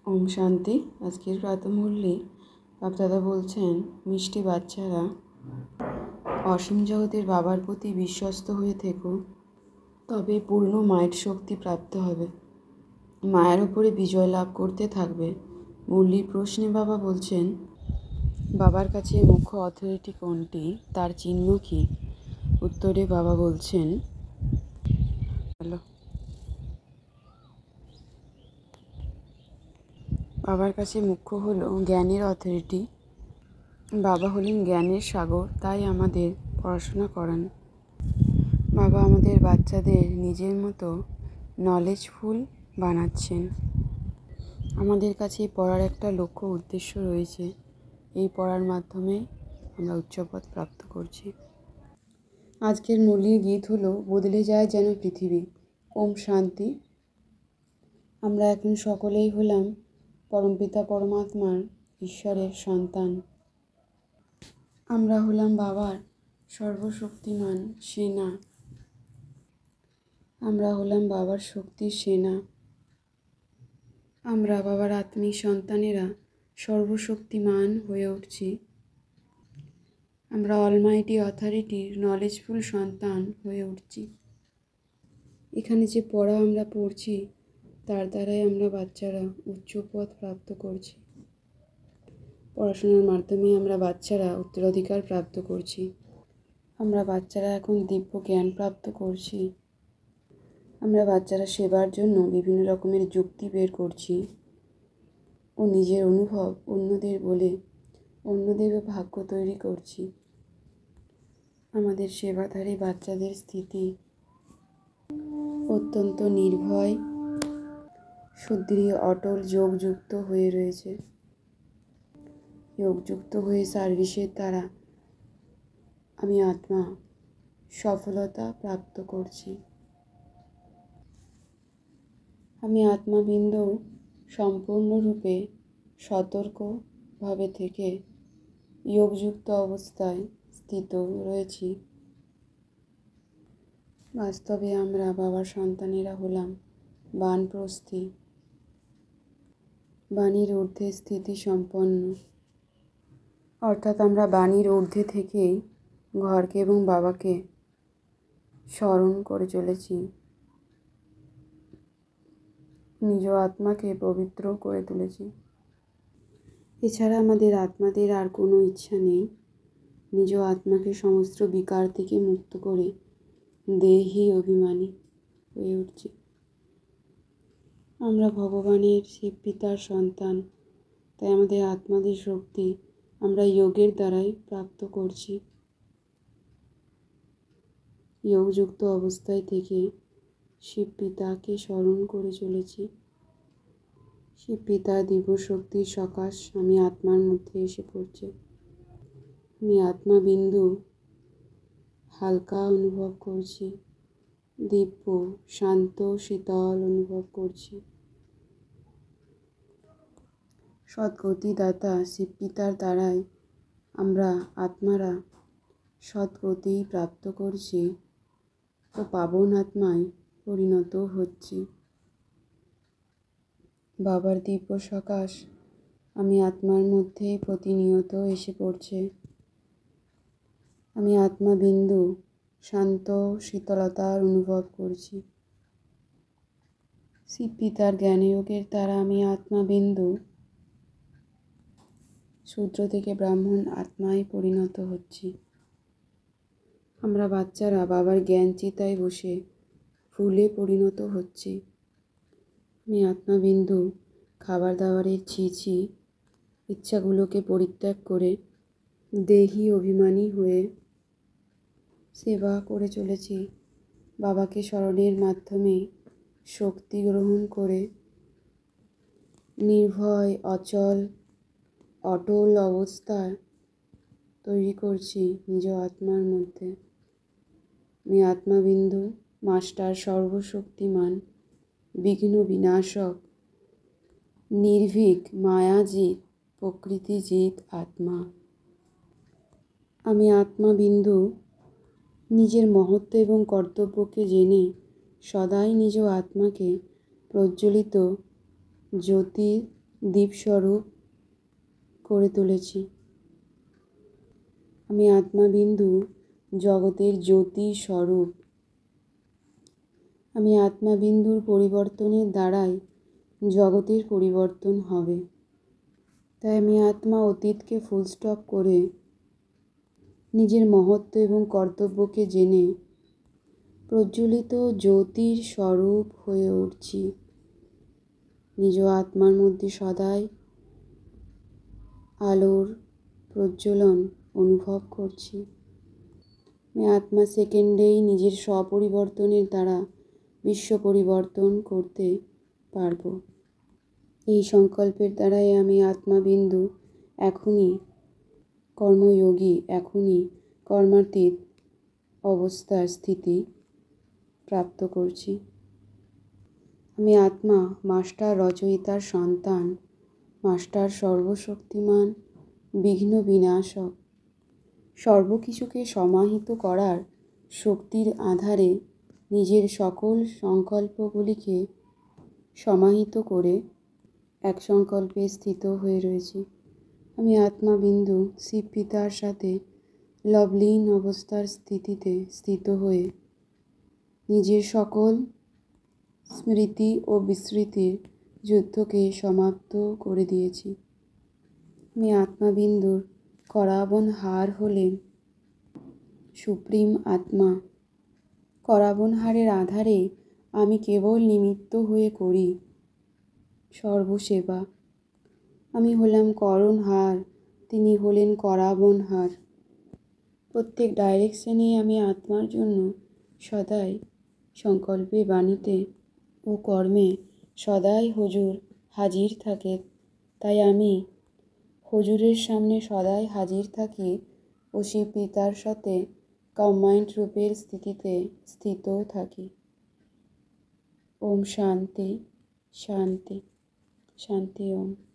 ওম শান্তি। আজকের প্রাতঃমূল্যে বাপদাদা বলছেন, মিষ্টি বাচ্চারা, অসীম জগতের বাবার প্রতি বিশ্বস্ত হয়ে থেকো, তবে পূর্ণ মায়ের শক্তি প্রাপ্ত হবে। মায়ের ওপরে বিজয় লাভ করতে থাকবে। মুরলির প্রশ্নে বাবা বলছেন, বাবার কাছে মুখ্য অথরিটি কোনটি, তার চিহ্ন কী? উত্তরে বাবা বলছেন, বাবার কাছে মুখ্য হলো জ্ঞানের অথরিটি। বাবা হলেন জ্ঞানের সাগর, তাই আমাদের পড়াশোনা করান। বাবা আমাদের বাচ্চাদের নিজের মতো নলেজফুল বানাচ্ছেন। আমাদের কাছে পড়ার একটা লক্ষ্য উদ্দেশ্য রয়েছে। এই পড়ার মাধ্যমে আমরা উচ্চপদ প্রাপ্ত করছি। আজকের মূলীয় গীত হলো, বদলে যায় যেন পৃথিবী। ওম শান্তি। আমরা এখন সকলেই হলাম পরমপিতা পরমাত্মার ঈশ্বরের সন্তান। আমরা হলাম বাবার সর্বশক্তিমান সেনা। আমরা হলাম বাবার শক্তির সেনা। আমরা বাবার আত্মিক সন্তানেরা সর্বশক্তিমান হয়ে উঠছি। আমরা অলমাইটি অথরিটির নলেজফুল সন্তান হয়ে উঠছি। এখানে যে পড়া আমরা পড়ছি, তার দ্বারাই আমরা বাচ্চারা উচ্চপদ প্রাপ্ত করছি। পড়াশোনার মাধ্যমে আমরা বাচ্চারা উত্তরাধিকার প্রাপ্ত করছি। আমরা বাচ্চারা এখন দিব্য জ্ঞান প্রাপ্ত করছি। আমরা বাচ্চারা সেবার জন্য বিভিন্ন রকমের যুক্তি বের করছি ও নিজের অনুভব অন্যদের বলে অন্যদের ভাগ্য তৈরি করছি। আমাদের সেবাধারী বাচ্চাদের স্থিতি অত্যন্ত নির্ভয়, সুদৃঢ়, অটল, যোগযুক্ত হয়ে রয়েছে। যোগযুক্ত হয়ে সার্ভিসের দ্বারা আমি আত্মা সফলতা প্রাপ্ত করছি। আমি আত্মাবিন্দু সম্পূর্ণরূপে সতর্কভাবে থেকে যোগযুক্ত অবস্থায় স্থিত রয়েছি। বাস্তবে আমরা বাবার সন্তানেরা হলাম বানপ্রস্থী, বাণীর ঊর্ধ্বে স্থিতি সম্পন্ন। অর্থাৎ আমরা বাণীর ঊর্ধ্বে থেকেই ঘরকে এবং বাবাকে স্মরণ করে চলেছি। নিজ আত্মাকে পবিত্র করে তুলেছি। এছাড়া আমাদের আত্মাদের আর কোনো ইচ্ছা নেই। নিজ আত্মাকে সমস্ত বিকার থেকে মুক্ত করে দেহি অভিমানী হয়ে উঠছি। আমরা ভগবানের শিব পিতার সন্তান, তাই আমাদের আত্মাদের শক্তি আমরা যোগের দ্বারাই প্রাপ্ত করছি। যোগযুক্ত অবস্থায় থেকে শিব পিতাকে স্মরণ করে চলেছি। শিব পিতার দিব্য শক্তির সকাশ আমি আত্মার মধ্যে এসে পড়ছে। আমি আত্মাবিন্দু হালকা অনুভব করছি, দিব্য, শান্ত, শীতল অনুভব করছি। সদ্গতিদাতা শিব পিতার দ্বারাই আমরা আত্মারা সদ্গতি প্রাপ্ত করছি ও পাবন আত্মায় পরিণত হচ্ছি। বাবার দিব্য সকাশ আমি আত্মার মধ্যে প্রতিনিয়ত এসে পড়ছে। আমি আত্মাবিন্দু শান্ত শীতলতার অনুভব করছি। শিব পিতার জ্ঞানযোগের দ্বারা আমি আত্মাবিন্দু শূদ্র থেকে ব্রাহ্মণ আত্মায় পরিণত হচ্ছি। আমরা বাচ্চারা বাবার জ্ঞান চিতায় বসে ফুলে পরিণত হচ্ছি। আমি আত্মাবিন্দু খাবার দাবারের ছি ইচ্ছাগুলোকে পরিত্যাগ করে দেহি অভিমানী হয়ে সেবা করে চলেছি। বাবাকে স্মরণের মাধ্যমে শক্তি গ্রহণ করে নির্ভয়, অটল অবস্থা তৈরি করছি নিজ আত্মার মধ্যে। আমি আত্মাবিন্দু মাস্টার সর্বশক্তিমান, বিঘ্ন বিনাশক, নির্ভীক, মায়াজিৎ, প্রকৃতিজিৎ আত্মা। আমি আত্মাবিন্দু নিজের মহত্ব এবং কর্তব্যকে জেনে সদাই নিজ আত্মাকে প্রজ্বলিত জ্যোতির দীপস্বরূপ করে তুলেছি। আমি আত্মাবিন্দু জগতের জ্যোতি স্বরূপ। আমি আত্মাবিন্দুর পরিবর্তনের দ্বারাই জগতের পরিবর্তন হবে। তাই আমি আত্মা অতীতকে ফুল স্টপ করে নিজের মহত্ব এবং কর্তব্যকে জেনে প্রজ্বলিত জ্যোতির স্বরূপ হয়ে উঠছি। নিজ আত্মার মধ্যে সদাই আলোর প্রজ্বলন অনুভব করছি। আমি আত্মা সেকেন্ডেই নিজের স্বপরিবর্তনের দ্বারা বিশ্ব পরিবর্তন করতে পারব। এই সংকল্পের দ্বারাই আমি আত্মাবিন্দু এখনই কর্মযোগী, এখনই কর্মাতীত অবস্থার স্থিতি প্রাপ্ত করছি। আমি আত্মা মাস্টার রচয়িতার সন্তান, মাস্টার সর্বশক্তিমান, বিঘ্ন বিনাশক। সর্বকিছুকে সমাহিত করার শক্তির আধারে নিজের সকল সংকল্পগুলিকে সমাহিত করে এক সংকল্পে স্থিত হয়ে রয়েছি। আমি আত্মাবিন্দু শিব পিতার সাথে লবলীন অবস্থার স্থিতিতে স্থিত হয়ে নিজের সকল স্মৃতি ও বিস্মৃতির যুদ্ধকে সমাপ্ত করে দিয়েছি। আমি আত্মাবিন্দুর করাবন হার হলেন সুপ্রিম আত্মা। করাবন হারের আধারে আমি কেবল নিমিত্ত হয়ে করি সর্বসেবা। আমি হলাম করণ হার, তিনি হলেন করাবন হার। প্রত্যেক ডাইরেকশনে আমি আত্মার জন্য সদাই সংকল্পে, বাণীতে ও কর্মে সদাই হুজুর হাজির থাকে। তাই আমি হুজুরের সামনে সদাই হাজির থাকি ও শিব পিতার সাথে কম্বাইন্ড রূপের স্থিতিতে স্থিত থাকি। ওম শান্তি শান্তি শান্তি ওম।